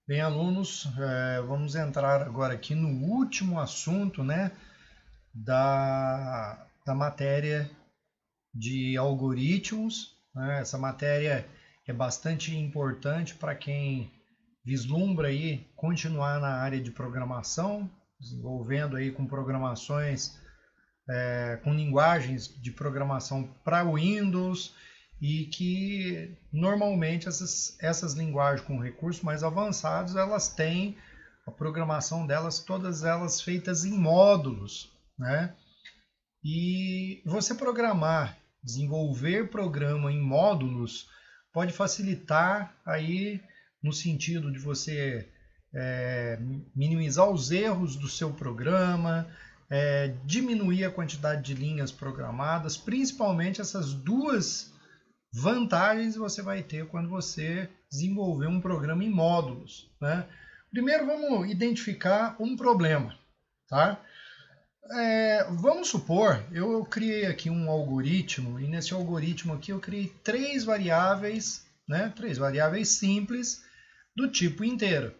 Bem, alunos, vamos entrar agora aqui no último assunto, né, da matéria de algoritmos, né? Essa matéria é bastante importante para quem vislumbra aí continuar na área de programação, desenvolvendo aí com programações, com linguagens de programação para Windows e que normalmente essas linguagens com recursos mais avançados, elas têm a programação delas, todas elas feitas em módulos, né? E você programar, desenvolver programa em módulos pode facilitar aí no sentido de você minimizar os erros do seu programa, diminuir a quantidade de linhas programadas, principalmente essas duas vantagens você vai ter quando você desenvolver um programa em módulos, né? Primeiro vamos identificar um problema, tá? Vamos supor, eu criei aqui um algoritmo e nesse algoritmo aqui eu criei três variáveis, né? Três variáveis simples do tipo inteiro.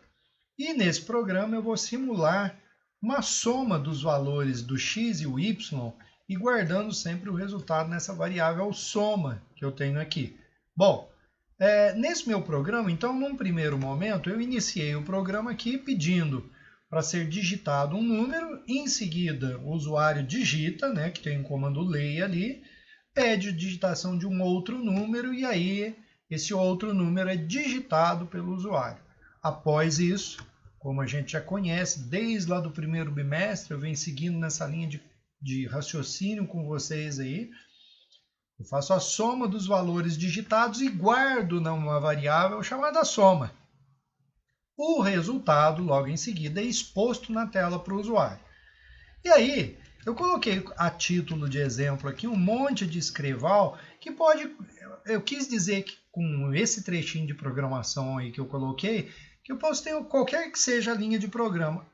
E nesse programa eu vou simular uma soma dos valores do x e o y e guardando sempre o resultado nessa variável soma que eu tenho aqui. Bom, nesse meu programa, então, num primeiro momento, eu iniciei o programa aqui pedindo para ser digitado um número, e em seguida o usuário digita, né, que tem um comando lay ali, pede a digitação de um outro número e aí esse outro número é digitado pelo usuário. Após isso, como a gente já conhece, desde lá do primeiro bimestre, eu venho seguindo nessa linha de raciocínio com vocês aí, eu faço a soma dos valores digitados e guardo numa variável chamada soma. O resultado, logo em seguida, é exposto na tela para o usuário. E aí, eu coloquei a título de exemplo aqui um monte de escrival que pode... Eu quis dizer que com esse trechinho de programação aí que eu coloquei, que eu posso ter qualquer que seja a linha de programa.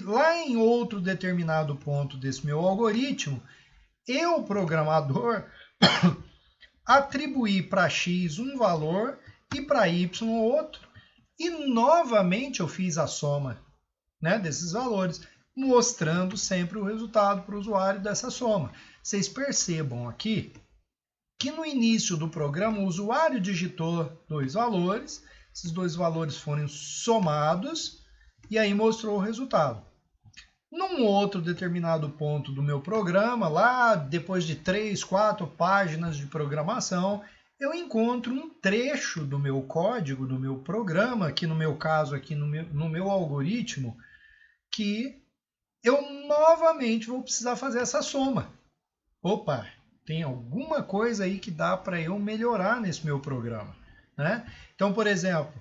Lá em outro determinado ponto desse meu algoritmo, eu, programador, atribuí para x um valor e para y outro, e novamente eu fiz a soma, né, desses valores, mostrando sempre o resultado para o usuário dessa soma. Vocês percebam aqui que no início do programa o usuário digitou dois valores, esses dois valores foram somados e aí mostrou o resultado. Num outro determinado ponto do meu programa, lá depois de 3, 4 páginas de programação, eu encontro um trecho do meu código, do meu programa, aqui no meu caso, aqui no meu algoritmo, que eu novamente vou precisar fazer essa soma. Opa, tem alguma coisa aí que dá para eu melhorar nesse meu programa, né? Então, por exemplo,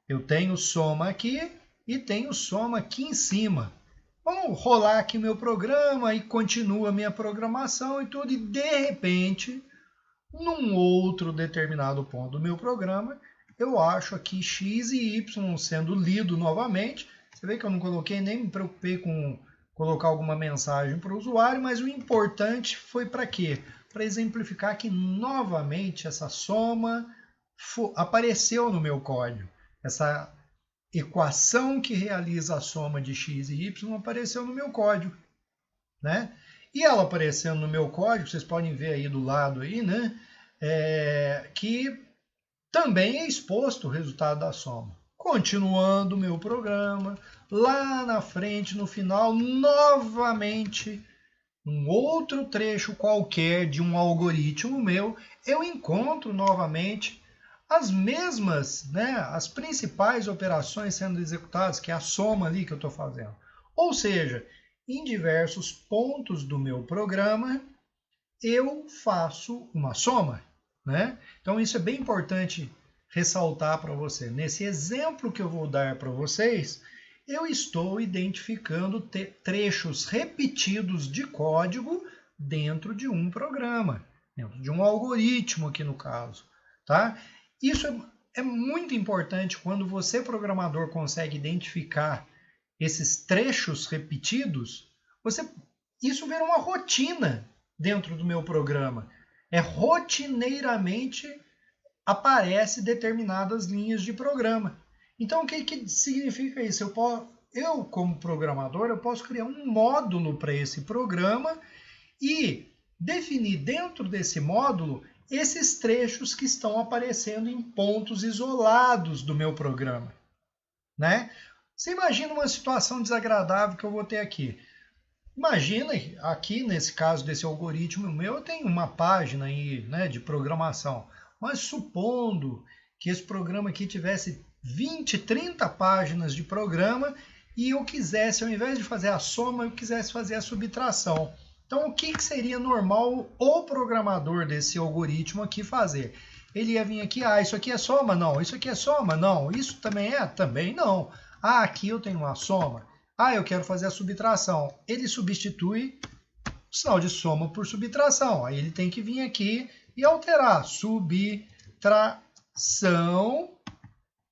eu tenho soma aqui e tenho soma aqui em cima. Vamos rolar aqui meu programa e continua a minha programação e tudo, e de repente, num outro determinado ponto do meu programa, eu acho aqui x e y sendo lido novamente. Você vê que eu não coloquei, nem me preocupei com colocar alguma mensagem para o usuário, mas o importante foi para quê? Para exemplificar que novamente essa soma apareceu no meu código. Essa equação que realiza a soma de x e y apareceu no meu código, né? E ela aparecendo no meu código, vocês podem ver aí do lado aí, né? Que também é exposto o resultado da soma. Continuando o meu programa, lá na frente, no final, novamente, um outro trecho qualquer de um algoritmo meu, eu encontro novamente as mesmas, né, as principais operações sendo executadas, que é a soma ali que eu estou fazendo. Ou seja, em diversos pontos do meu programa, eu faço uma soma, né? Então isso é bem importante ressaltar para você. Nesse exemplo que eu vou dar para vocês, eu estou identificando trechos repetidos de código dentro de um programa, dentro de um algoritmo aqui no caso, tá? Isso é muito importante quando você, programador, consegue identificar esses trechos repetidos, isso vira uma rotina dentro do meu programa. Rotineiramente aparece determinadas linhas de programa. Então, o que significa isso? Eu, como programador, eu posso criar um módulo para esse programa e definir dentro desse módulo esses trechos que estão aparecendo em pontos isolados do meu programa, né? Você imagina uma situação desagradável que eu vou ter aqui. Imagina aqui, nesse caso desse algoritmo meu, eu tenho uma página aí, né, de programação. Mas supondo que esse programa aqui tivesse 20, 30 páginas de programa e eu quisesse, ao invés de fazer a soma, eu quisesse fazer a subtração. Então, o que seria normal o programador desse algoritmo aqui fazer? Ele ia vir aqui, isso aqui é soma? Não. Isso aqui é soma? Não. Isso também é? Também não. Aqui eu tenho uma soma. Eu quero fazer a subtração. Ele substitui o sinal de soma por subtração. Aí ele tem que vir aqui e alterar. Subtração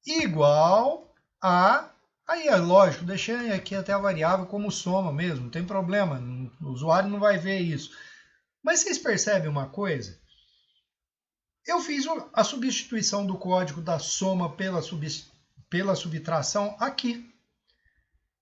igual a... Aí é lógico, deixei aqui até a variável como soma mesmo, não tem problema, o usuário não vai ver isso. Mas vocês percebem uma coisa? Eu fiz a substituição do código da soma pela subtração aqui.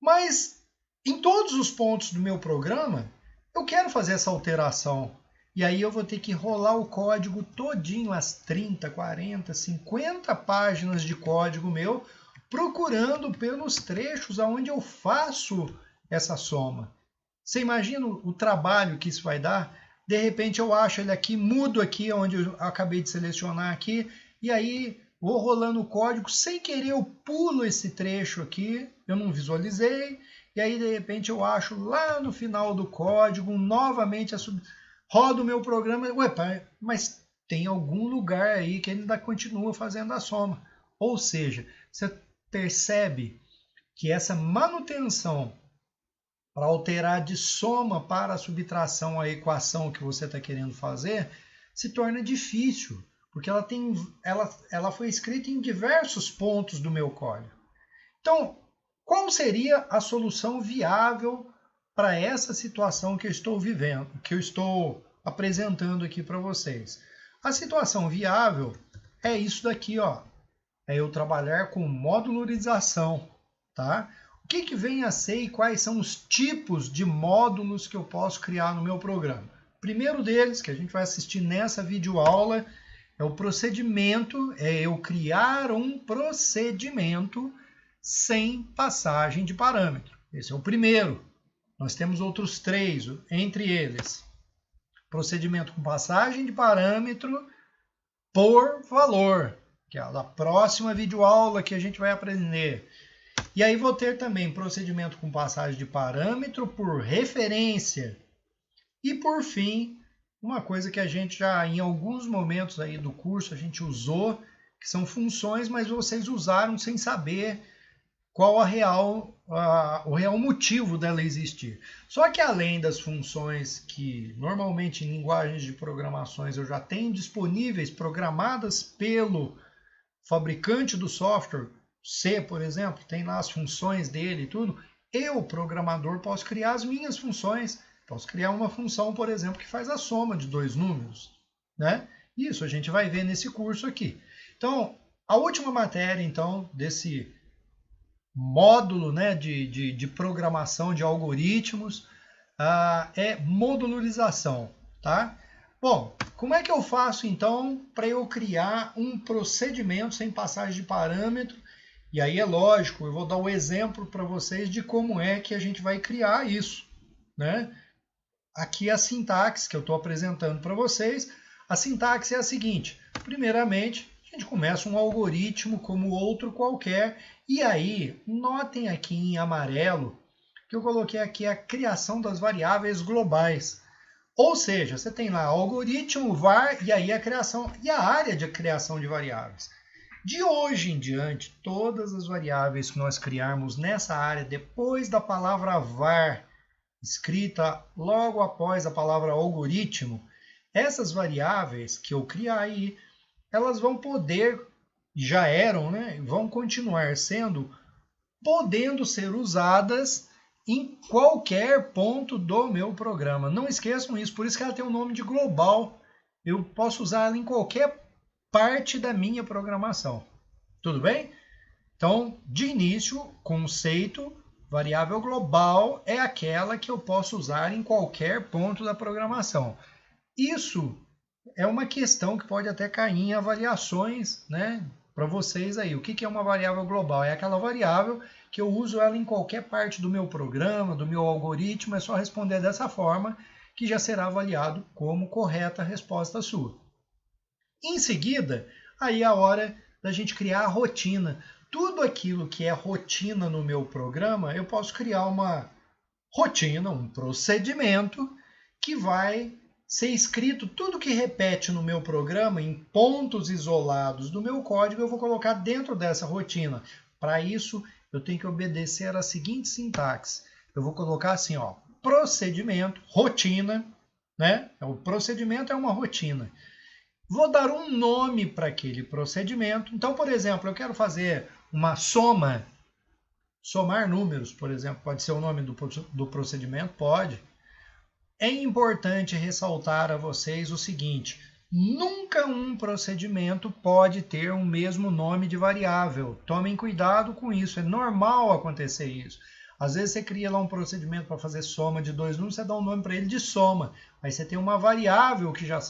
Mas em todos os pontos do meu programa, eu quero fazer essa alteração. E aí eu vou ter que rolar o código todinho, as 30, 40, 50 páginas de código meu, procurando pelos trechos onde eu faço essa soma. Você imagina o trabalho que isso vai dar? De repente eu acho ele aqui, mudo aqui onde eu acabei de selecionar aqui, e aí vou rolando o código, sem querer eu pulo esse trecho aqui, eu não visualizei, e aí de repente eu acho lá no final do código, novamente rodo o meu programa, mas tem algum lugar aí que ele ainda continua fazendo a soma. Ou seja, você percebe que essa manutenção para alterar de soma para a subtração a equação que você está querendo fazer se torna difícil, porque ela foi escrita em diversos pontos do meu código. Então, qual seria a solução viável para essa situação que eu estou vivendo, que eu estou apresentando aqui para vocês? A situação viável é isso daqui, ó. É eu trabalhar com modularização, tá? O que vem a ser e quais são os tipos de módulos que eu posso criar no meu programa? O primeiro deles, que a gente vai assistir nessa videoaula, é o procedimento, é eu criar um procedimento sem passagem de parâmetro. Esse é o primeiro. Nós temos outros 3, entre eles. Procedimento com passagem de parâmetro por valor, que é a próxima videoaula que a gente vai aprender. E aí vou ter também procedimento com passagem de parâmetro por referência. E por fim, uma coisa que a gente já em alguns momentos aí do curso a gente usou, que são funções, mas vocês usaram sem saber qual o real motivo dela existir. Só que além das funções que normalmente em linguagens de programações eu já tenho disponíveis, programadas pelo fabricante do software, C, por exemplo, tem lá as funções dele e tudo, eu, programador, posso criar as minhas funções. Posso criar uma função, por exemplo, que faz a soma de 2 números, né? Isso a gente vai ver nesse curso aqui. Então, a última matéria, então, desse módulo, né, de programação de algoritmos é modularização, tá? Bom, como é que eu faço, então, para eu criar um procedimento sem passagem de parâmetro? E aí é lógico, eu vou dar um exemplo para vocês de como é que a gente vai criar isso, né? Aqui a sintaxe que eu estou apresentando para vocês. A sintaxe é a seguinte: primeiramente, a gente começa um algoritmo como outro qualquer, e aí, notem aqui em amarelo, que eu coloquei aqui a criação das variáveis globais. Ou seja, você tem lá algoritmo, var, e aí a criação, e a área de criação de variáveis. De hoje em diante, todas as variáveis que nós criarmos nessa área, depois da palavra var, escrita logo após a palavra algoritmo, essas variáveis que eu criar aí, elas vão poder, já eram, né? Vão continuar sendo, podendo ser usadas em qualquer ponto do meu programa. Não esqueçam isso, por isso que ela tem o nome de global. Eu posso usar ela em qualquer parte da minha programação. Tudo bem? Então, de início, conceito, variável global é aquela que eu posso usar em qualquer ponto da programação. Isso é uma questão que pode até cair em avaliações, né, para vocês aí. O que é uma variável global? É aquela variável que eu uso ela em qualquer parte do meu programa, do meu algoritmo, é só responder dessa forma que já será avaliado como correta a resposta sua. Em seguida, aí é a hora da gente criar a rotina. Tudo aquilo que é rotina no meu programa, eu posso criar uma rotina, um procedimento que vai ser escrito, tudo que repete no meu programa, em pontos isolados do meu código, eu vou colocar dentro dessa rotina. Para isso, eu tenho que obedecer a seguinte sintaxe. Eu vou colocar assim, ó, procedimento, rotina, né? O procedimento é uma rotina. Vou dar um nome para aquele procedimento. Então, por exemplo, eu quero fazer uma soma, somar números, por exemplo, pode ser o nome do procedimento? Pode. É importante ressaltar a vocês o seguinte, nunca um procedimento pode ter o mesmo nome de variável. Tomem cuidado com isso, é normal acontecer isso. Às vezes você cria lá um procedimento para fazer soma de dois números, você dá um nome para ele de soma. Aí você tem uma variável que já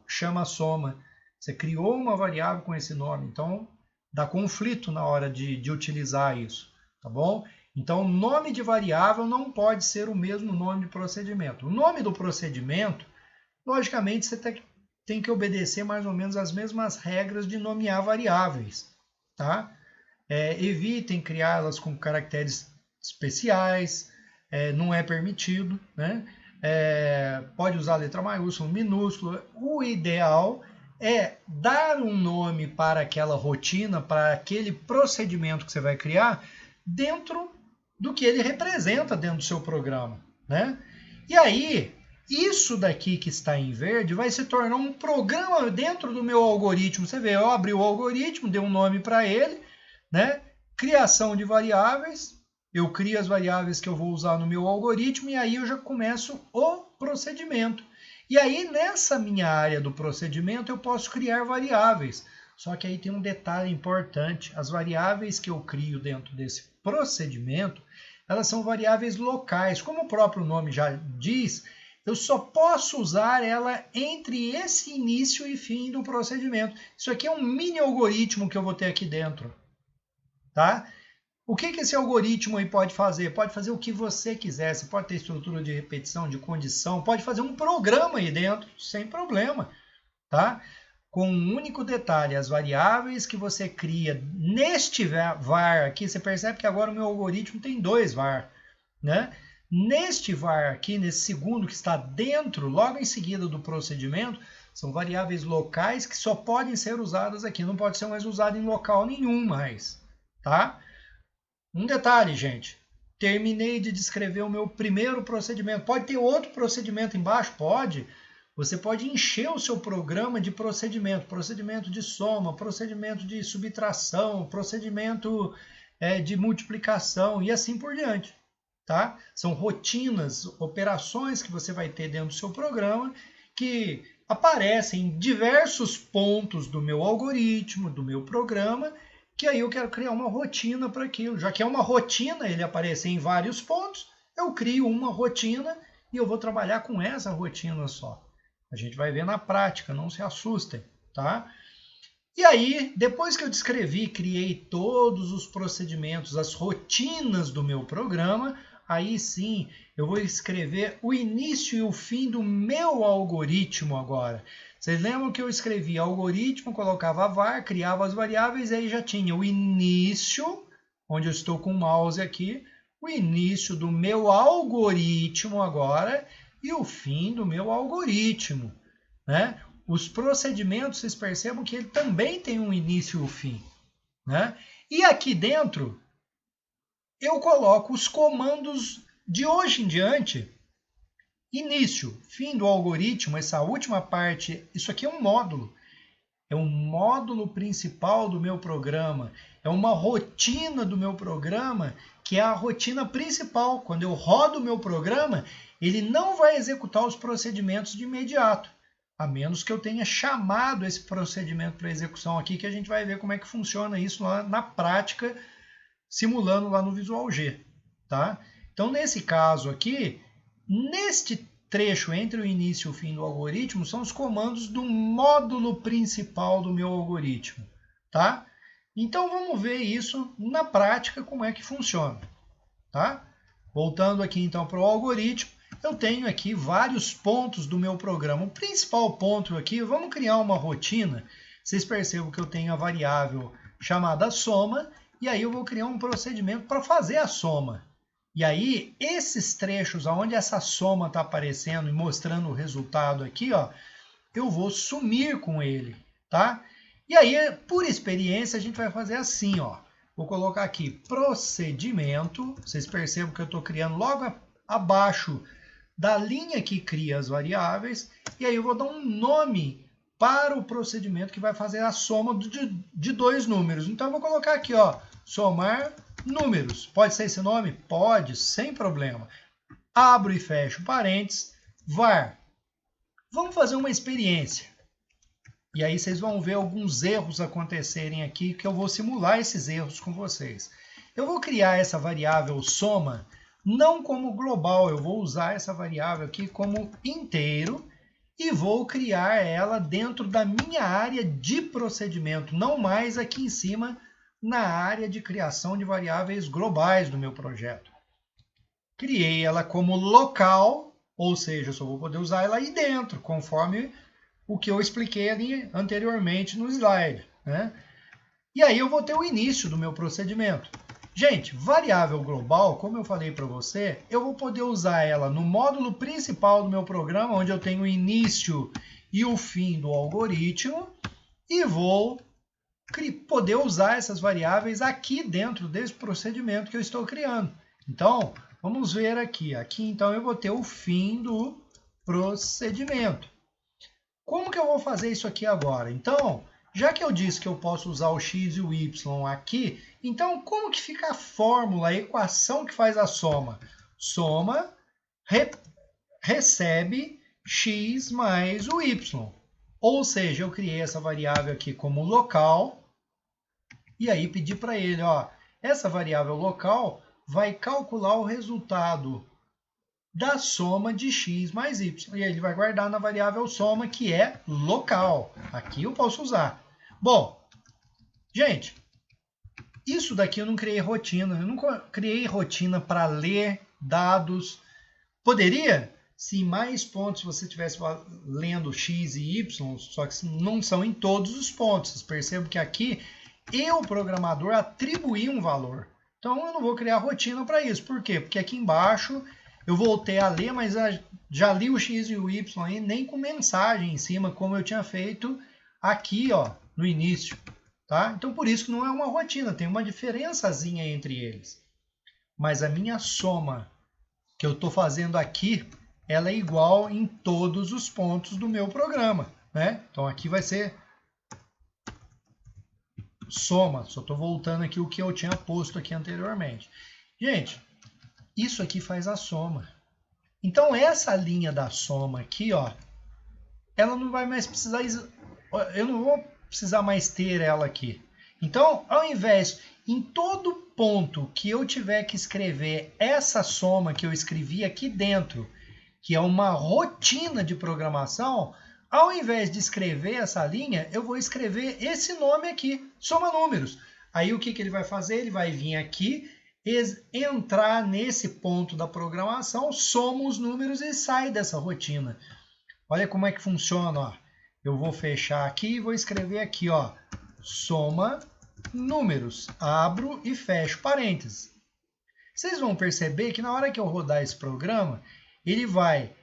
chama soma. Você criou uma variável com esse nome, então dá conflito na hora de utilizar isso, tá bom? Então, o nome de variável não pode ser o mesmo nome de procedimento. O nome do procedimento, logicamente, você tem que obedecer mais ou menos as mesmas regras de nomear variáveis, tá? Evitem criá-las com caracteres especiais, não é permitido, né? Pode usar letra maiúscula, minúscula. O ideal é dar um nome para aquela rotina, para aquele procedimento que você vai criar, dentro do que ele representa dentro do seu programa, né? E aí, isso daqui que está em verde vai se tornar um programa dentro do meu algoritmo. Você vê, eu abri o algoritmo, dei um nome para ele, né? Criação de variáveis, eu crio as variáveis que eu vou usar no meu algoritmo e aí eu já começo o procedimento. E aí, nessa minha área do procedimento, eu posso criar variáveis. Só que aí tem um detalhe importante. As variáveis que eu crio dentro desse procedimento, elas são variáveis locais. Como o próprio nome já diz, eu só posso usar ela entre esse início e fim do procedimento. Isso aqui é um mini algoritmo que eu vou ter aqui dentro, tá? O que esse algoritmo aí pode fazer? Pode fazer o que você quiser. Você pode ter estrutura de repetição, de condição, pode fazer um programa aí dentro, sem problema, tá? Com um único detalhe, as variáveis que você cria neste var aqui, você percebe que agora o meu algoritmo tem dois var, né? Neste var aqui, nesse segundo que está dentro, logo em seguida do procedimento, são variáveis locais que só podem ser usadas aqui, não pode ser mais usado em local nenhum mais, tá? Um detalhe, gente, terminei de descrever o meu primeiro procedimento. Pode ter outro procedimento embaixo? Pode. Você pode encher o seu programa de procedimento de soma, procedimento de subtração, procedimento de multiplicação e assim por diante, tá? São rotinas, operações que você vai ter dentro do seu programa que aparecem em diversos pontos do meu algoritmo, do meu programa, que aí eu quero criar uma rotina para aquilo. Já que é uma rotina, ele aparecer em vários pontos, eu crio uma rotina e eu vou trabalhar com essa rotina só. A gente vai ver na prática, não se assustem, tá? E aí, depois que eu descrevi, criei todos os procedimentos, as rotinas do meu programa, aí sim eu vou escrever o início e o fim do meu algoritmo agora. Vocês lembram que eu escrevi algoritmo, colocava var, criava as variáveis, e aí já tinha o início, onde eu estou com o mouse aqui, o início do meu algoritmo agora e o fim do meu algoritmo, né? Os procedimentos, vocês percebam que ele também tem um início e um fim, né? E aqui dentro, eu coloco os comandos de hoje em diante. Início, fim do algoritmo, essa última parte, isso aqui é um módulo. É um módulo principal do meu programa. É uma rotina do meu programa, que é a rotina principal. Quando eu rodo o meu programa, ele não vai executar os procedimentos de imediato, a menos que eu tenha chamado esse procedimento para execução aqui, que a gente vai ver como é que funciona isso lá na prática simulando lá no Visual G, tá? Então, nesse caso aqui, neste trecho entre o início e o fim do algoritmo, são os comandos do módulo principal do meu algoritmo, tá? Então, vamos ver isso na prática, como é que funciona, tá? Voltando aqui, então, para o algoritmo, eu tenho aqui vários pontos do meu programa. O principal ponto aqui, vamos criar uma rotina. Vocês percebam que eu tenho a variável chamada soma, e aí eu vou criar um procedimento para fazer a soma. E aí, esses trechos onde essa soma está aparecendo e mostrando o resultado aqui, ó, eu vou sumir com ele, tá? E aí, por experiência, a gente vai fazer assim, ó. Vou colocar aqui procedimento. Vocês percebam que eu estou criando logo abaixo da linha que cria as variáveis. E aí eu vou dar um nome para o procedimento que vai fazer a soma de dois números. Então, eu vou colocar aqui, ó, somar números. Pode ser esse nome? Pode, sem problema. Abro e fecho parênteses, var. Vamos fazer uma experiência. E aí vocês vão ver alguns erros acontecerem aqui, que eu vou simular esses erros com vocês. Eu vou criar essa variável soma, não como global, eu vou usar essa variável aqui como inteiro, e vou criar ela dentro da minha área de procedimento, não mais aqui em cima, na área de criação de variáveis globais do meu projeto. Criei ela como local, ou seja, eu só vou poder usar ela aí dentro, conforme o que eu expliquei ali anteriormente no slide, né? E aí eu vou ter o início do meu procedimento. Gente, variável global, como eu falei para você, eu vou poder usar ela no módulo principal do meu programa, onde eu tenho o início e o fim do algoritmo, e vou poder usar essas variáveis aqui dentro desse procedimento que eu estou criando. Então, vamos ver aqui. Aqui, então, eu vou ter o fim do procedimento. Como que eu vou fazer isso aqui agora? Então, já que eu disse que eu posso usar o x e o y aqui, então como que fica a fórmula, a equação que faz a soma? Soma recebe x mais o y. Ou seja, eu criei essa variável aqui como local, e aí pedi para ele, ó, essa variável local vai calcular o resultado da soma de x mais y. E aí ele vai guardar na variável soma, que é local. Aqui eu posso usar. Bom, gente, isso daqui eu não criei rotina. Eu não criei rotina para ler dados. Poderia? Se mais pontos você estivesse lendo x e y, só que não são em todos os pontos. Vocês percebem que aqui eu, programador, atribuí um valor. Então eu não vou criar rotina para isso. Por quê? Porque aqui embaixo eu voltei a ler, mas já li o x e o y aí, nem com mensagem em cima, como eu tinha feito aqui, ó, no início. Tá? Então, por isso que não é uma rotina, tem uma diferençazinha entre eles. Mas a minha soma que eu estou fazendo aqui, ela é igual em todos os pontos do meu programa, né? Então, aqui vai ser soma. Só estou voltando aqui o que eu tinha posto aqui anteriormente. Gente, isso aqui faz a soma. Então, essa linha da soma aqui, ó, ela não vai mais precisar... Eu não vou precisar mais ter ela aqui. Então, ao invés, em todo ponto que eu tiver que escrever essa soma que eu escrevi aqui dentro, que é uma rotina de programação, ao invés de escrever essa linha, eu vou escrever esse nome aqui, soma números. Aí o que ele vai fazer? Ele vai vir aqui, entrar nesse ponto da programação, soma os números e sai dessa rotina. Olha como é que funciona, ó. Eu vou fechar aqui e vou escrever aqui, ó, soma números, abro e fecho parênteses. Vocês vão perceber que na hora que eu rodar esse programa, ele vai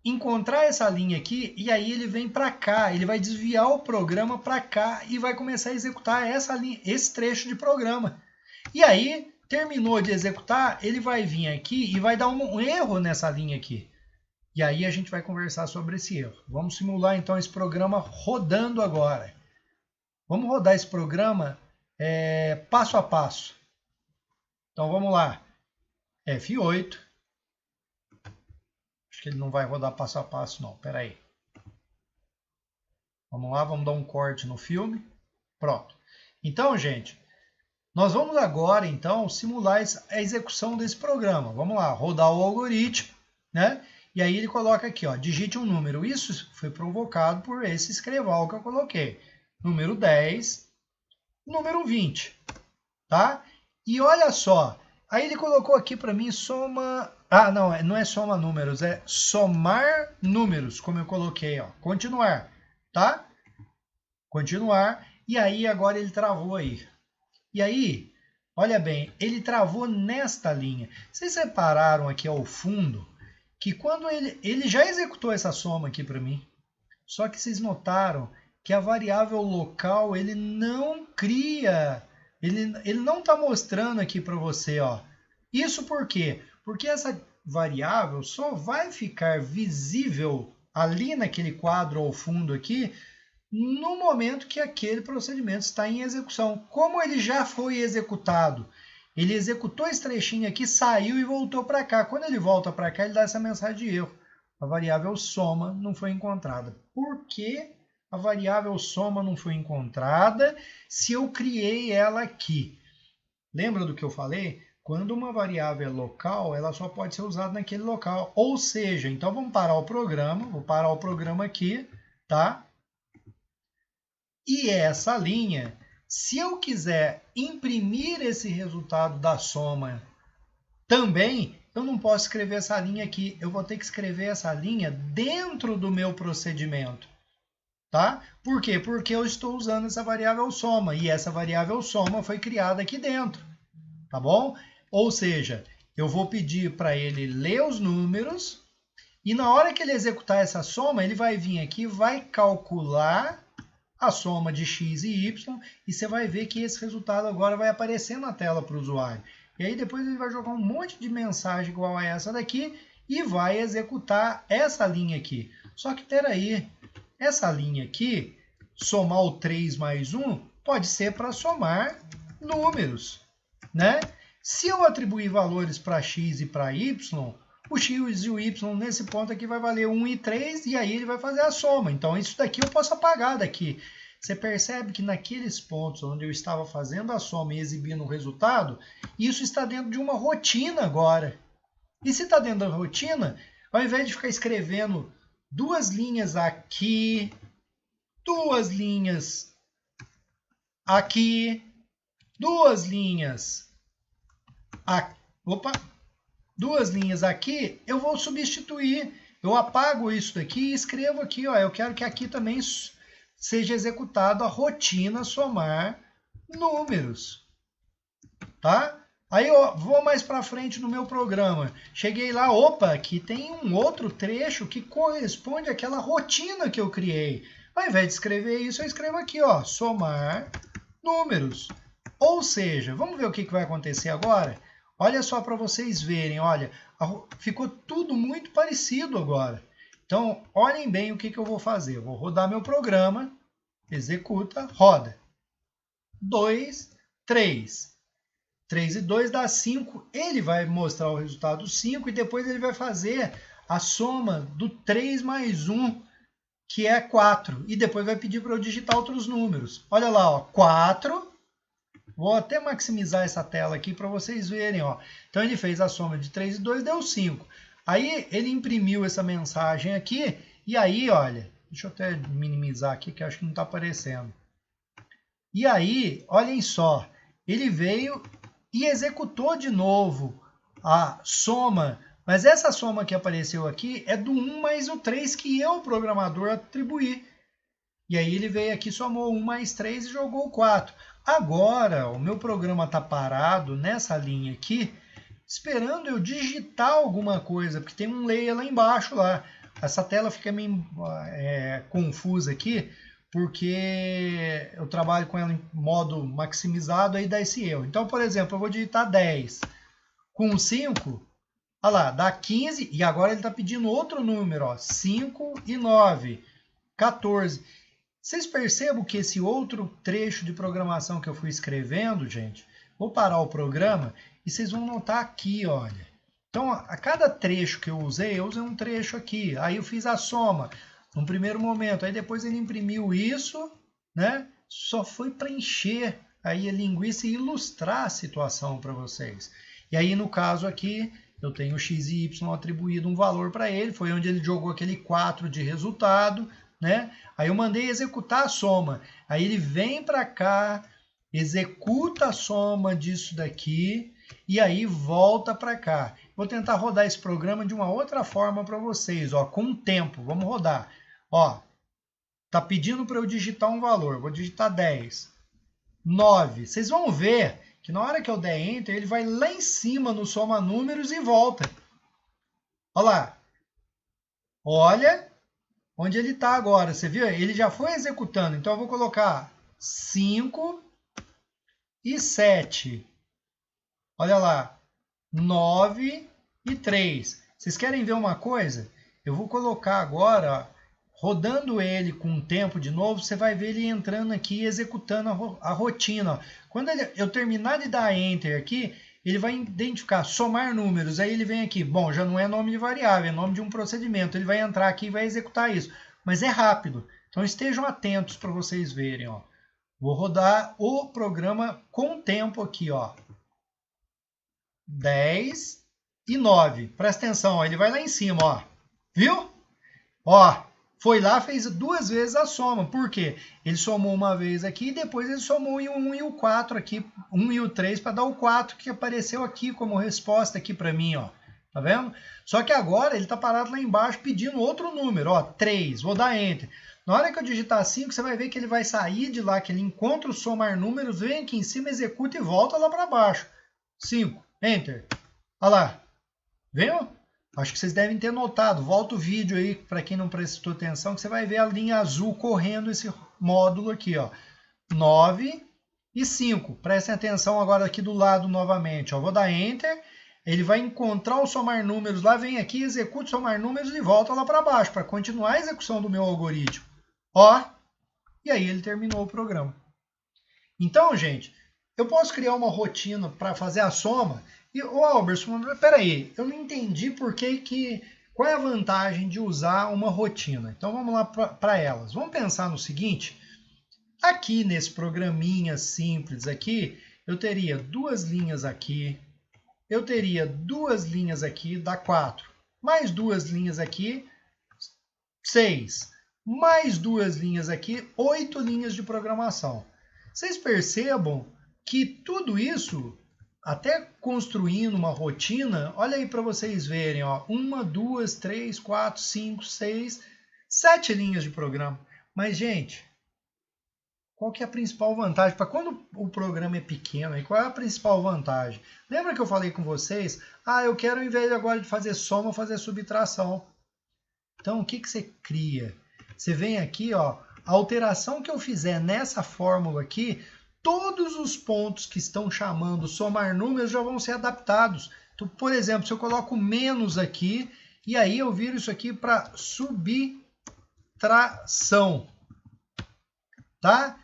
encontrar essa linha aqui e aí ele vem para cá, ele vai desviar o programa para cá e vai começar a executar essa linha, esse trecho de programa. E aí, terminou de executar, ele vai vir aqui e vai dar um erro nessa linha aqui. E aí a gente vai conversar sobre esse erro. Vamos simular então esse programa rodando agora. Vamos rodar esse programa passo a passo. Então vamos lá. F8. Acho que ele não vai rodar passo a passo não. Espera aí. Vamos lá, vamos dar um corte no filme. Pronto. Então, gente, Nós vamos agora, então, simular a execução desse programa. Vamos lá, rodar o algoritmo, né? E aí ele coloca aqui, ó, digite um número. Isso foi provocado por esse escreval que eu coloquei. Número 10, número 20, tá? E olha só, aí ele colocou aqui para mim soma... Ah, não é soma números, é somar números, como eu coloquei, ó. Continuar, tá? Continuar. E aí agora ele travou aí. E aí, olha bem, ele travou nesta linha. Vocês repararam aqui ao fundo que quando ele já executou essa soma aqui para mim, só que vocês notaram que a variável local ele não cria, ele não está mostrando aqui para você, ó. Isso por quê? Porque essa variável só vai ficar visível ali naquele quadro ao fundo aqui no momento que aquele procedimento está em execução. Como ele já foi executado, ele executou esse trechinho aqui, saiu e voltou para cá. Quando ele volta para cá, ele dá essa mensagem de erro. A variável soma não foi encontrada. Por que a variável soma não foi encontrada se eu criei ela aqui? Lembra do que eu falei? Quando uma variável é local, ela só pode ser usada naquele local. Ou seja, então vamos parar o programa. Vou parar o programa aqui, tá? E essa linha, se eu quiser imprimir esse resultado da soma também, eu não posso escrever essa linha aqui. Eu vou ter que escrever essa linha dentro do meu procedimento. Tá? Por quê? Porque eu estou usando essa variável soma. E essa variável soma foi criada aqui dentro. Tá bom? Ou seja, eu vou pedir para ele ler os números. E na hora que ele executar essa soma, ele vai vir aqui e vai calcular a soma de x e y, e você vai ver que esse resultado agora vai aparecer na tela para o usuário. E aí depois ele vai jogar um monte de mensagem igual a essa daqui e vai executar essa linha aqui. Só que peraí, essa linha aqui, somar o 3 mais 1, pode ser para somar números, né? Se eu atribuir valores para x e para y, o x e o y nesse ponto aqui vai valer 1 e 3, e aí ele vai fazer a soma. Então, isso daqui eu posso apagar daqui. Você percebe que naqueles pontos onde eu estava fazendo a soma e exibindo o resultado, isso está dentro de uma rotina agora. E se está dentro da rotina, ao invés de ficar escrevendo duas linhas aqui, duas linhas aqui, duas linhas aqui, duas linhas aqui, eu vou substituir. Eu apago isso daqui e escrevo aqui, ó, eu quero que aqui também seja executado a rotina somar números, tá? Aí eu vou mais para frente no meu programa. Cheguei lá, opa, aqui tem um outro trecho que corresponde àquela rotina que eu criei. Ao invés de escrever isso, eu escrevo aqui, ó, somar números. Ou seja, vamos ver o que vai acontecer agora? Olha só para vocês verem, olha, ficou tudo muito parecido agora. Então, olhem bem o que eu vou fazer. Eu vou rodar meu programa, executa, roda. 2, 3. 3 e 2 dá 5. Ele vai mostrar o resultado 5 e depois ele vai fazer a soma do 3 mais 1, que é 4. E depois vai pedir para eu digitar outros números. Olha lá, ó, 4. Vou até maximizar essa tela aqui para vocês verem. Ó. Então, ele fez a soma de 3 e 2, deu 5. Aí, ele imprimiu essa mensagem aqui. E aí, olha, deixa eu até minimizar aqui, que acho que não está aparecendo. E aí, olhem só, ele veio e executou de novo a soma. Mas essa soma que apareceu aqui é do 1 mais o 3 que eu, programador, atribuí. E aí ele veio aqui, somou 1 mais 3 e jogou 4. Agora, o meu programa está parado nessa linha aqui, esperando eu digitar alguma coisa, porque tem um layer lá embaixo lá. Essa tela fica meio confusa aqui, porque eu trabalho com ela em modo maximizado, aí dá esse erro. Então, por exemplo, eu vou digitar 10 com 5, olha lá, dá 15, e agora ele está pedindo outro número, ó, 5 e 9, 14. Vocês percebam que esse outro trecho de programação que eu fui escrevendo, gente, vou parar o programa e vocês vão notar aqui, olha. Então, a cada trecho que eu usei um trecho aqui. Aí eu fiz a soma num primeiro momento. Aí depois ele imprimiu isso, né? Só foi preencher aí a linguiça e ilustrar a situação para vocês. E aí, no caso aqui, eu tenho x e y atribuído um valor para ele, foi onde ele jogou aquele 4 de resultado, né? Aí eu mandei executar a soma. Aí ele vem para cá, executa a soma disso daqui e aí volta para cá. Vou tentar rodar esse programa de uma outra forma para vocês, ó, com tempo. Vamos rodar. Ó, tá pedindo para eu digitar um valor. Vou digitar 10. 9. Vocês vão ver que na hora que eu der Enter, ele vai lá em cima no soma números e volta. Olha lá. Olha onde ele está agora. Você viu? Ele já foi executando. Então, eu vou colocar 5 e 7. Olha lá. 9 e 3. Vocês querem ver uma coisa? Eu vou colocar agora, ó, rodando ele com o tempo de novo, você vai ver ele entrando aqui e executando a rotina. Ó. Quando eu terminar de dar Enter aqui, ele vai identificar, somar números. Aí ele vem aqui, bom, já não é nome de variável, é nome de um procedimento. Ele vai entrar aqui e vai executar isso. Mas é rápido. Então estejam atentos para vocês verem. Ó. Vou rodar o programa com tempo aqui. Ó. 10 e 9. Presta atenção, ó, ele vai lá em cima. Ó. Viu? Ó. Foi lá, fez 2 vezes a soma. Por quê? Ele somou uma vez aqui e depois ele somou o 1 e o 4 aqui, 1 e o 3 para dar o 4 que apareceu aqui como resposta aqui para mim, ó. Tá vendo? Só que agora ele está parado lá embaixo pedindo outro número, ó, 3. Vou dar Enter. Na hora que eu digitar 5, você vai ver que ele vai sair de lá, que ele encontra o somar números, vem aqui em cima, executa e volta lá para baixo. 5. Enter. Olha lá. Viu? Acho que vocês devem ter notado. Volta o vídeo aí, para quem não prestou atenção, que você vai ver a linha azul correndo esse módulo aqui, ó. 9 e 5. Prestem atenção agora aqui do lado novamente. Ó. Vou dar Enter. Ele vai encontrar o somar números lá, vem aqui, executa o somar números e volta lá para baixo, para continuar a execução do meu algoritmo. Ó. E aí ele terminou o programa. Então, gente, eu posso criar uma rotina para fazer a soma. E, ô Alberson, peraí, eu não entendi qual é a vantagem de usar uma rotina. Então vamos lá para elas. Vamos pensar no seguinte, aqui nesse programinha simples aqui, eu teria 2 linhas aqui, eu teria 2 linhas aqui, dá 4, mais 2 linhas aqui, 6, mais 2 linhas aqui, 8 linhas de programação. Vocês percebam que tudo isso, até construindo uma rotina, olha aí para vocês verem, ó, 1, 2, 3, 4, 5, 6, 7 linhas de programa. Mas, gente, qual que é a principal vantagem? Para quando o programa é pequeno, aí, qual é a principal vantagem? Lembra que eu falei com vocês? Ah, eu quero, ao invés agora de fazer soma, fazer subtração. Então, o que você cria? Você vem aqui, ó, a alteração que eu fizer nessa fórmula aqui, todos os pontos que estão chamando somar números já vão ser adaptados. Então, por exemplo, se eu coloco menos aqui, e aí eu viro isso aqui para subtração. Tá?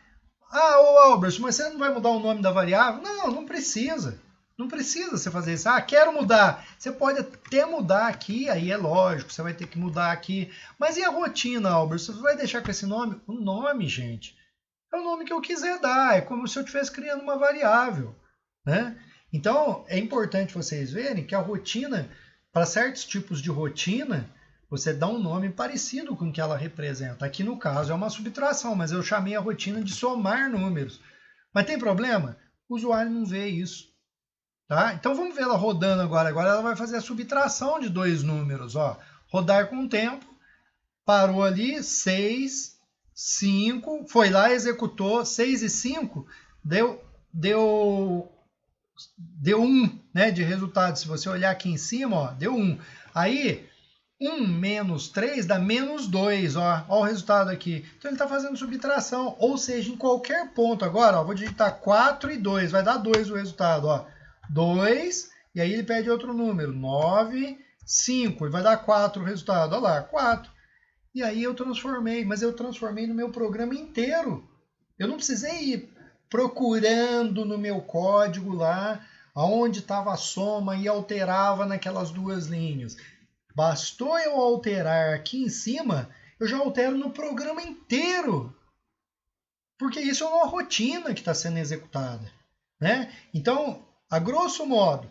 Ah, ô Albert, mas você não vai mudar o nome da variável? Não, não precisa. Não precisa você fazer isso. Ah, quero mudar. Você pode até mudar aqui, aí é lógico, você vai ter que mudar aqui. Mas e a rotina, Albert? Você vai deixar com esse nome? O nome, gente, é o nome que eu quiser dar. É como se eu estivesse criando uma variável, né? Então, é importante vocês verem que a rotina, para certos tipos de rotina, você dá um nome parecido com o que ela representa. Aqui, no caso, é uma subtração, mas eu chamei a rotina de somar números. Mas tem problema? O usuário não vê isso. Tá? Então, vamos ver ela rodando agora. Agora ela vai fazer a subtração de 2 números. Ó. Rodar com o tempo. Parou ali, 6, 5. Foi lá, executou. 6 e 5 deu 1, né, de resultado. Se você olhar aqui em cima, ó, deu 1. Aí, 1 menos 3 dá menos 2, ó o resultado aqui. Então ele está fazendo subtração, ou seja, em qualquer ponto agora, ó, vou digitar 4 e 2, vai dar 2 o resultado, ó. 2, e aí ele pede outro número, 9, 5, e vai dar 4 o resultado, ó lá, 4. E aí eu transformei, mas eu transformei no meu programa inteiro. Eu não precisei ir procurando no meu código lá, onde estava a soma e alterava naquelas 2 linhas. Bastou eu alterar aqui em cima, eu já altero no programa inteiro. porque isso é uma rotina que está sendo executada, né? Então, a grosso modo,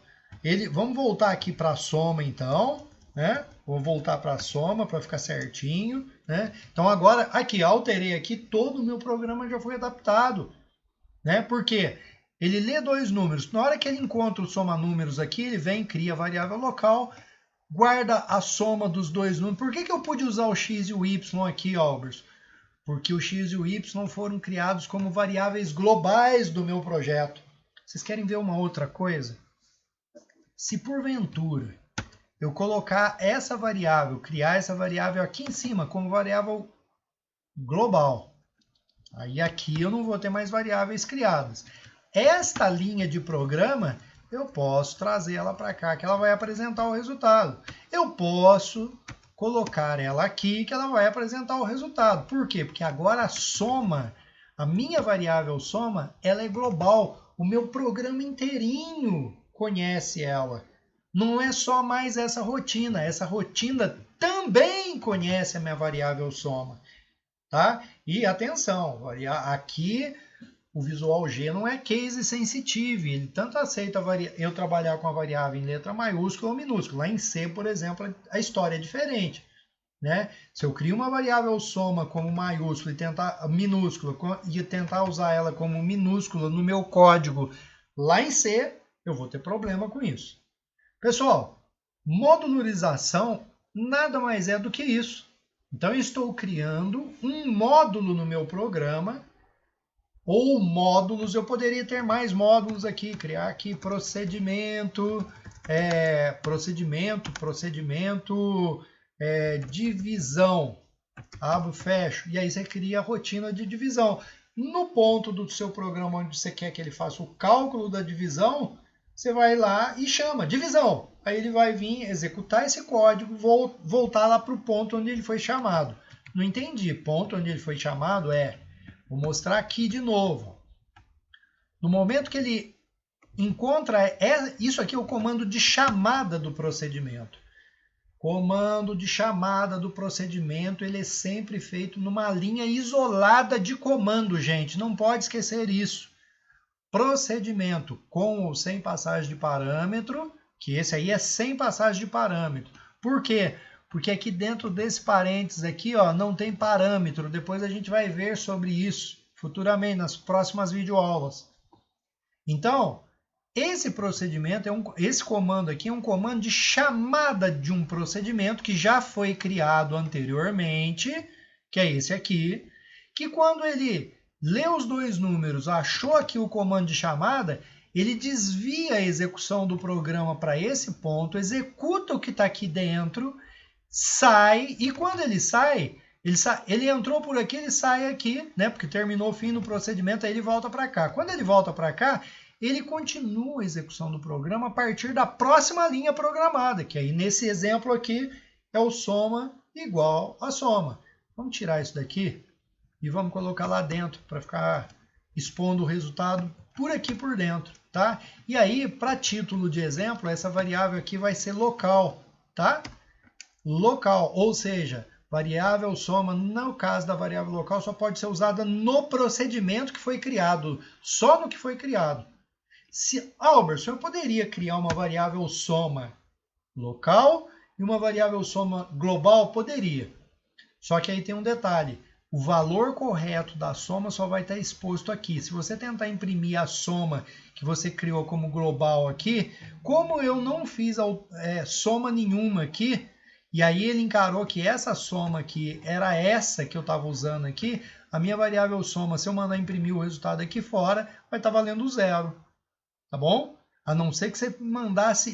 vamos voltar aqui para a soma, então, né? Vou voltar para a soma para ficar certinho, né? Então, agora, aqui, alterei aqui, todo o meu programa já foi adaptado, né? Por quê? Ele lê dois números. Na hora que ele encontra o soma números aqui, ele vem, cria a variável local, guarda a soma dos dois números. Por que eu pude usar o x e o y aqui, Albers? Porque o x e o y foram criados como variáveis globais do meu projeto. Vocês querem ver uma outra coisa? Se porventura eu colocar essa variável, criar essa variável aqui em cima como variável global, aí aqui eu não vou ter mais variáveis criadas. Esta linha de programa, eu posso trazer ela para cá, que ela vai apresentar o resultado. Eu posso colocar ela aqui, que ela vai apresentar o resultado. Por quê? Porque agora a soma, a minha variável soma, ela é global. O meu programa inteirinho conhece ela. Não é só mais essa rotina também conhece a minha variável soma. Tá? E atenção, aqui o Visual G não é case sensitive, ele tanto aceita eu trabalhar com a variável em letra maiúscula ou minúscula. Lá em C, por exemplo, a história é diferente, né? Se eu crio uma variável soma como maiúscula e tentar usar ela como minúscula no meu código lá em C, eu vou ter problema com isso. Pessoal, modularização nada mais é do que isso. Então, eu estou criando um módulo no meu programa, ou módulos, eu poderia ter mais módulos aqui, criar aqui procedimento, divisão, abro, fecho, e aí você cria a rotina de divisão. No ponto do seu programa onde você quer que ele faça o cálculo da divisão, você vai lá e chama divisão. Aí ele vai vir executar esse código, voltar lá para o ponto onde ele foi chamado. Não entendi. Ponto onde ele foi chamado vou mostrar aqui de novo. No momento que ele encontra, isso aqui é o comando de chamada do procedimento. Comando de chamada do procedimento, ele é sempre feito numa linha isolada de comando, gente. Não pode esquecer isso. Procedimento com ou sem passagem de parâmetro, que esse aí é sem passagem de parâmetro. Por quê? Porque aqui dentro desse parênteses aqui, ó, não tem parâmetro. Depois a gente vai ver sobre isso futuramente, nas próximas videoaulas. Então, esse procedimento, esse comando aqui é um comando de chamada de um procedimento que já foi criado anteriormente, que é esse aqui, que quando ele lê os dois números, achou aqui o comando de chamada, ele desvia a execução do programa para esse ponto, executa o que está aqui dentro, sai, e quando ele sai, ele entrou por aqui, ele sai aqui, né? Porque terminou o fim do procedimento, aí ele volta para cá. Quando ele volta para cá, ele continua a execução do programa a partir da próxima linha programada, que aí nesse exemplo aqui é o soma igual a soma. Vamos tirar isso daqui e vamos colocar lá dentro para ficar expondo o resultado por aqui por dentro, tá? E aí, para título de exemplo, essa variável aqui vai ser local, tá? Local, ou seja, variável soma, no caso da variável local, só pode ser usada no procedimento que foi criado, só no que foi criado. Albert, o senhor poderia criar uma variável soma local e uma variável soma global? Poderia. Só que aí tem um detalhe. O valor correto da soma só vai estar exposto aqui. Se você tentar imprimir a soma que você criou como global aqui, como eu não fiz soma nenhuma aqui, e aí ele encarou que essa soma aqui era essa que eu estava usando aqui, a minha variável soma, se eu mandar imprimir o resultado aqui fora, vai estar valendo 0. Tá bom? A não ser que você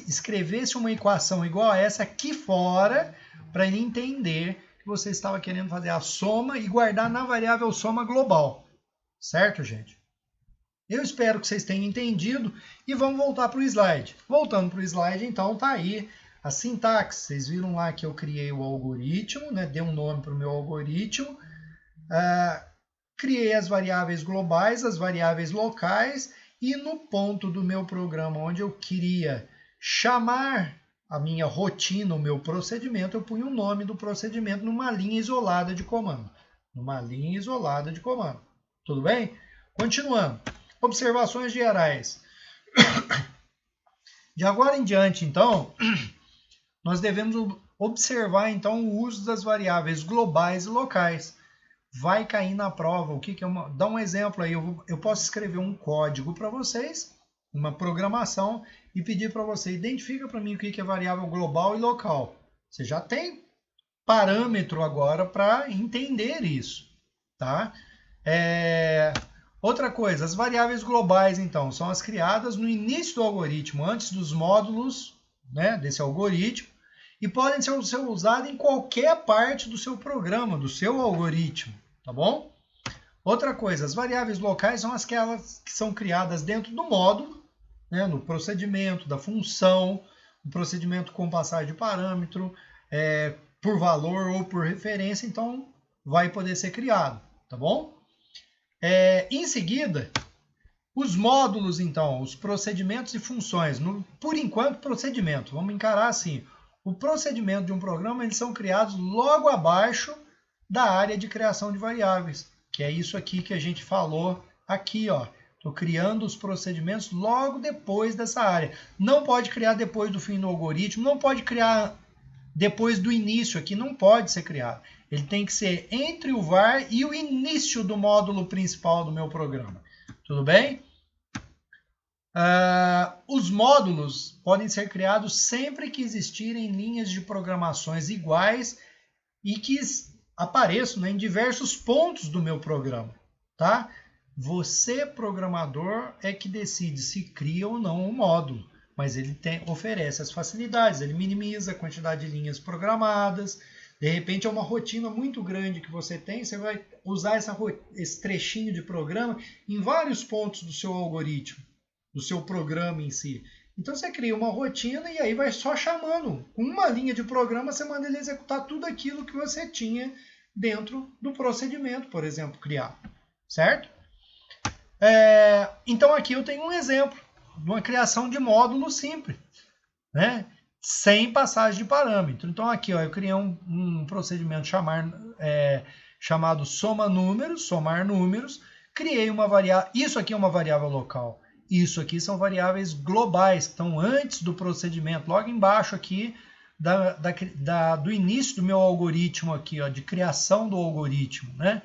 escrevesse uma equação igual a essa aqui fora, para ele entender que você estava querendo fazer a soma e guardar na variável soma global. Certo, gente? Eu espero que vocês tenham entendido e vamos voltar para o slide. Voltando para o slide, então, tá aí a sintaxe. Vocês viram lá que eu criei o algoritmo, né? Dei um nome para o meu algoritmo. Criei as variáveis globais, as variáveis locais, e no ponto do meu programa onde eu queria chamar a minha rotina, o meu procedimento, eu punho o nome do procedimento numa linha isolada de comando. Numa linha isolada de comando. Tudo bem? Continuando. Observações gerais. De agora em diante, então, nós devemos observar então o uso das variáveis globais e locais. Vai cair na prova. O que é uma... Dá um exemplo aí. Eu posso escrever um código para vocês, uma programação, e pedir para você, identifica para mim o que é variável global e local. Você já tem parâmetro agora para entender isso, tá? Outra coisa, as variáveis globais, então, são as criadas no início do algoritmo, antes dos módulos, né, desse algoritmo, e podem ser usadas em qualquer parte do seu programa, do seu algoritmo, tá bom? Outra coisa, as variáveis locais são aquelas que são criadas dentro do módulo, né, no procedimento da função, no procedimento com passagem de parâmetro, por valor ou por referência, então vai poder ser criado, tá bom? Em seguida, os módulos, então, os procedimentos e funções. Por enquanto, procedimento. Vamos encarar assim. O procedimento de um programa, eles são criados logo abaixo da área de criação de variáveis, que é isso aqui que a gente falou aqui, ó. Estou criando os procedimentos logo depois dessa área. Não pode criar depois do fim do algoritmo, não pode criar depois do início aqui, não pode ser criado. Ele tem que ser entre o var e o início do módulo principal do meu programa. Tudo bem? Os módulos podem ser criados sempre que existirem linhas de programações iguais e que apareçam, né, em diversos pontos do meu programa. Tá? Você, programador, é que decide se cria ou não um módulo, mas ele oferece as facilidades, ele minimiza a quantidade de linhas programadas. De repente é uma rotina muito grande que você tem, você vai usar esse trechinho de programa em vários pontos do seu algoritmo, do seu programa em si. Então você cria uma rotina e aí vai só chamando. Com uma linha de programa você manda ele executar tudo aquilo que você tinha dentro do procedimento, por exemplo, criar. Certo? Então aqui eu tenho um exemplo de uma criação de módulo simples, né? Sem passagem de parâmetro. Então aqui, ó, eu criei um procedimento chamado somar números, criei uma variável, isso aqui é uma variável local, isso aqui são variáveis globais, que estão antes do procedimento, logo embaixo aqui do início do meu algoritmo aqui, ó, de criação do algoritmo, né?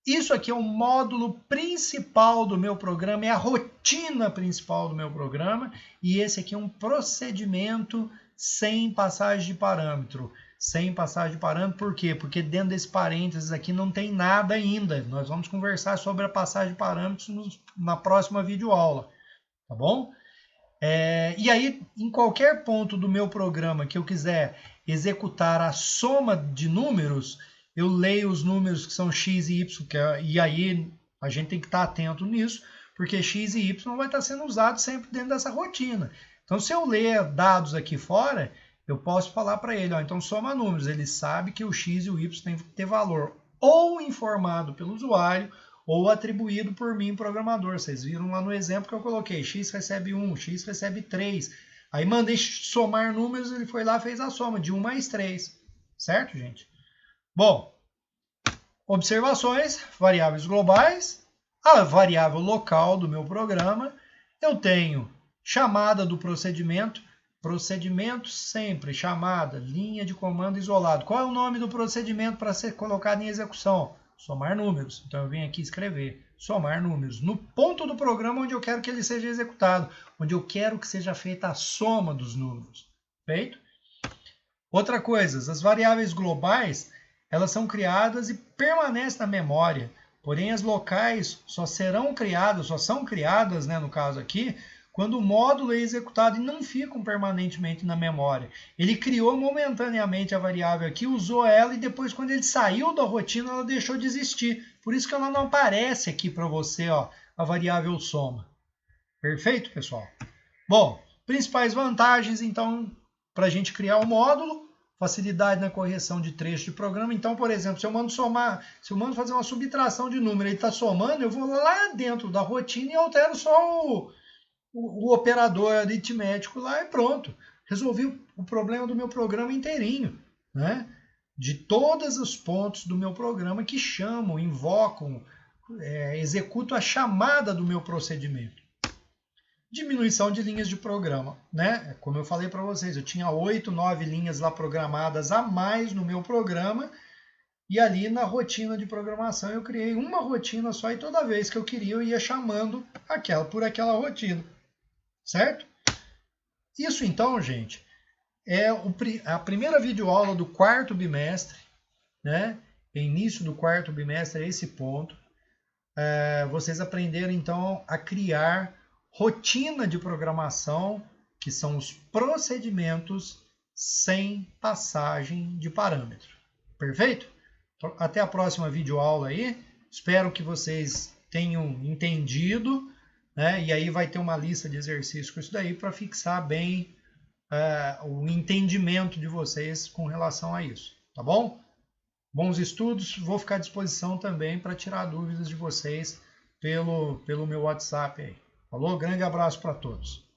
Isso aqui é o módulo principal do meu programa, é a rotina principal do meu programa, e esse aqui é um procedimento sem passagem de parâmetro. Sem passagem de parâmetro, por quê? Porque dentro desse parênteses aqui não tem nada ainda. Nós vamos conversar sobre a passagem de parâmetros na próxima videoaula, tá bom? E aí, em qualquer ponto do meu programa que eu quiser executar a soma de números, eu leio os números que são x e y, e aí a gente tem que estar atento nisso, porque x e y vai estar sendo usado sempre dentro dessa rotina. Então, se eu ler dados aqui fora, eu posso falar para ele, ó, então soma números. Ele sabe que o x e o y tem que ter valor ou informado pelo usuário, ou atribuído por mim, programador. Vocês viram lá no exemplo que eu coloquei, x recebe 1, x recebe 3. Aí mandei somar números, ele foi lá e fez a soma de 1 mais 3. Certo, gente? Bom, observações, variáveis globais, a variável local do meu programa, eu tenho chamada do procedimento sempre, chamada, linha de comando isolado. Qual é o nome do procedimento para ser colocado em execução? Somar números. Então eu vim aqui escrever somar números no ponto do programa onde eu quero que ele seja executado, onde eu quero que seja feita a soma dos números. Feito? Outra coisa, as variáveis globais, elas são criadas e permanecem na memória. Porém, as locais só são criadas, né, no caso aqui, quando o módulo é executado e não ficam permanentemente na memória. Ele criou momentaneamente a variável aqui, usou ela e depois, quando ele saiu da rotina, ela deixou de existir. Por isso que ela não aparece aqui para você, ó, a variável soma. Perfeito, pessoal? Bom, principais vantagens, então, para a gente criar o módulo. Facilidade na correção de trecho de programa. Então, por exemplo, se eu mando fazer uma subtração de número, ele está somando, eu vou lá dentro da rotina e altero só o operador aritmético lá e pronto. Resolvi o problema do meu programa inteirinho, né? De todos os pontos do meu programa que chamam, invocam executo a chamada do meu procedimento. Diminuição de linhas de programa, né? Como eu falei para vocês, eu tinha 8, 9 linhas lá programadas a mais no meu programa, e ali na rotina de programação eu criei uma rotina só, e toda vez que eu queria eu ia chamando por aquela rotina, certo? Isso então, gente, é a primeira videoaula do quarto bimestre, né? Início do quarto bimestre é esse ponto. Vocês aprenderam então a criar rotina de programação, que são os procedimentos sem passagem de parâmetro. Perfeito? Então, até a próxima videoaula aí. Espero que vocês tenham entendido, né? E aí vai ter uma lista de exercícios com isso daí para fixar bem o entendimento de vocês com relação a isso, tá bom? Bons estudos, vou ficar à disposição também para tirar dúvidas de vocês pelo meu WhatsApp aí. Falou? Grande abraço para todos.